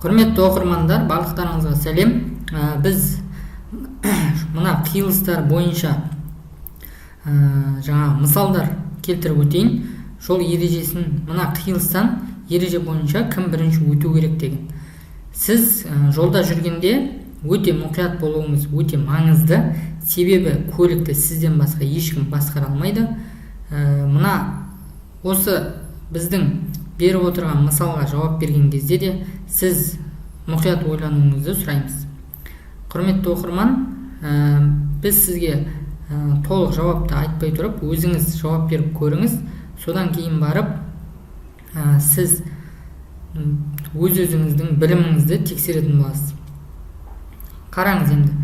Құрметті оқырмандар, барлықтарыңызға сәлем. Біз мына қиылыстар бойынша жаңа мысалдар келтіріп өтейін. Жол ережесін, мына қиылыстан ереже бойынша кім бірінші өту керек деген. Сіз жолда жүргенде өте мұқият болуыңыз өте маңызды. Себебі көлікті сізден басқа ешкім басқара алмайды. Мына осы біздің беріп отырған мысалға жауап берген кезде де сіз мұқият ойлануыңызды сұраймыз. Құрметті оқырман, біз сізге толық жауапты айтпай тұрып, өзіңіз жауап беріп көріңіз. Содан кейін барып, сіз өз-өзіңіздің біліміңізді тексеретін боласыз. Қараңыз енді.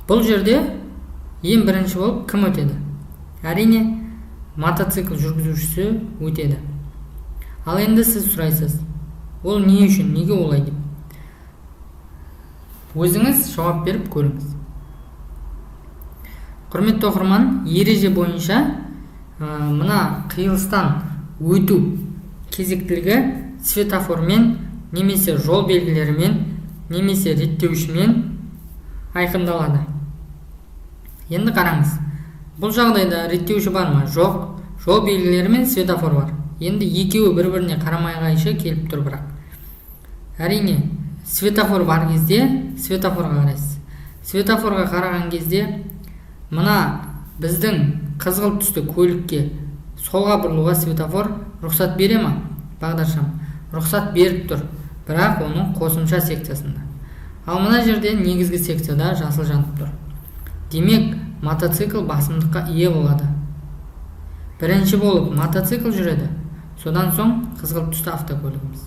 Бұл жерде ең бірінші болып кім өтеді? Әрине, мотоцикл жүргізушісі өтеді. Ал енді сіз сұрайсыз, ол не үшін, неге олай деп? Өзіңіз жауап беріп көріңіз. Құрметті оқырман, ереже бойынша мына қиылыстан өту кезектілігі светоформен, немесе жол белгілерімен, немесе реттеушімен айқындалады. Енді қараңыз, бұл жағдайда реттеуші бар ма? Жоқ. Жол белгілері мен светофор бар. Енді екеуі бір-біріне қарама-қайшы келіп тұр бірақ. Әрине, светофор бар кезде светофорға қарайсыз. Светофорға қараған кезде мына біздің қызғылт түсті көлікке солға бұрылуға светофор рұқсат бере ма? Бағдаршам рұқсат беріп тұр, бірақ оның қосымша секциясында. Ал мына жерде негізгі секцияда жасыл жанып тұр. Демек, мотоцикл басымдыққа ие болады. Бірінші болып мотоцикл жүреді, содан соң қызғылт түсті автокөлігіміз.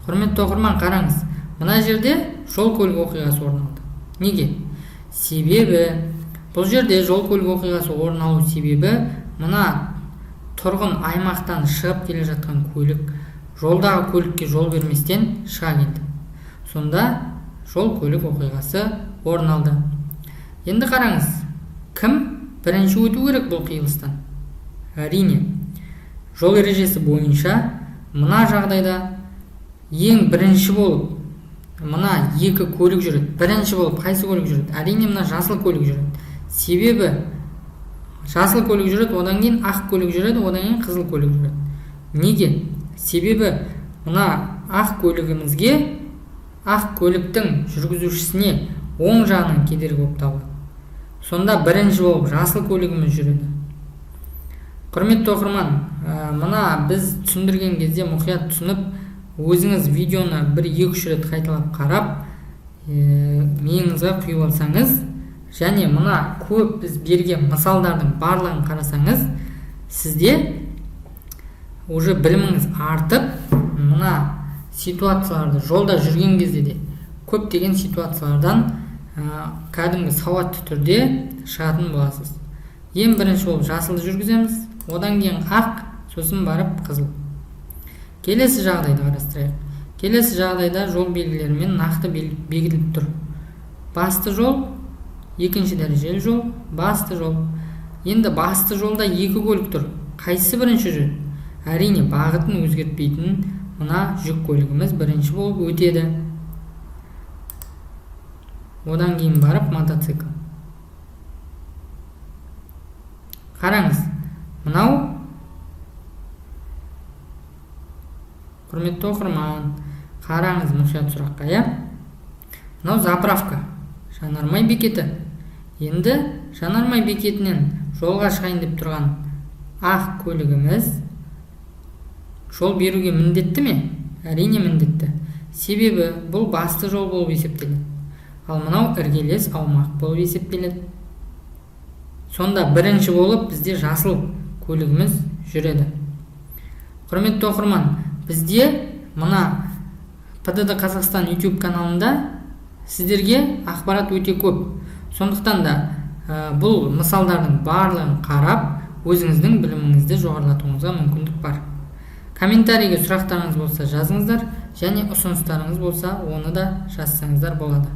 Құрметті оқырман, қараңыз, мына жерде жол көлік оқиғасы орын алды. Неге? Себебі, бұл жерде жол көлік оқиғасы орын алу себебі, мына тұрғын аймақтан шығып келе жатқан көлік жолдағы көлікке жол берместен шыға келді. Сонда жол көлік оқиғасы орын алды. Енді қараңыз, кім бірінші өту керек бұл қиылыстан? Әрине, жол ережесі бойынша мына жағдайда ең бірінші болып мына екі көлік жүреді. Бірінші болып қайсы көлік жүреді? Әрине, мына жасыл көлік жүреді. Себебі жасыл көлік жүреді, одан кейін ақ көлік жүреді, одан кейін қызыл көлік жүреді. Неге? Себебі мына ақ көлігімізге, ақ көліктің жүргізушісіне оң жағынан кедергі болып табылады. Сонда бірінші болып жасыл көлігіміз жүреді. Құрметті оқырман, мына біз түсіндірген кезде мұқият түсініп, өзіңіз видеоны 1-2 рет қайталап қарап, миыңызға құйып алсаңыз, және мына көп біз берген мысалдардың барлығын қарасаңыз, сізде уже біліміңіз артып, мына ситуацияларды жолда жүрген кезде де көптеген ситуациялардан кәдімгі сауатты түрде шығатын боласыз. Ең бірінші болып жасылды жүргіземіз, одан кейін ақ, сосын барып қызыл. Келесі жағдайды қарастырайық. Келесі жағдайда жол белгілерімен нақты бекітіліп тұр. Басты жол, екінші дәрежелі жол, басты жол. Енді басты жолда екі көлік тұр. Қайсысы бірінші жүреді? Әрине, бағытын өзгертпейтін мына жүк көлігіміз бірінші болып өтеді. Одан кейін барып мотоцикл. Қараңыз, мынау, құрметті оқырман, қараңыз мұқият сұраққа, иә? Мынау заправка, жанармай бекеті. Енді жанармай бекетінен жолға шығайын деп тұрған ақ көлігіміз жол беруге міндетті ме? Әрине міндетті. Себебі бұл басты жол болып есептеледі. Ал мынау іргелес аумақ болып есептеледі. Сонда бірінші болып бізде жасыл көлігіміз жүреді. Құрметті оқырман, бізде мына ПДД Қазақстан YouTube каналында сіздерге ақпарат өте көп. Сондықтан да бұл мысалдардың барлығын қарап, өзіңіздің біліміңізді жоғарылатуыңызға мүмкіндік бар. Комментарийге сұрақтарыңыз болса жазыңыздар, және ұсыныстарыңыз болса оны да жазсаңыздар болады.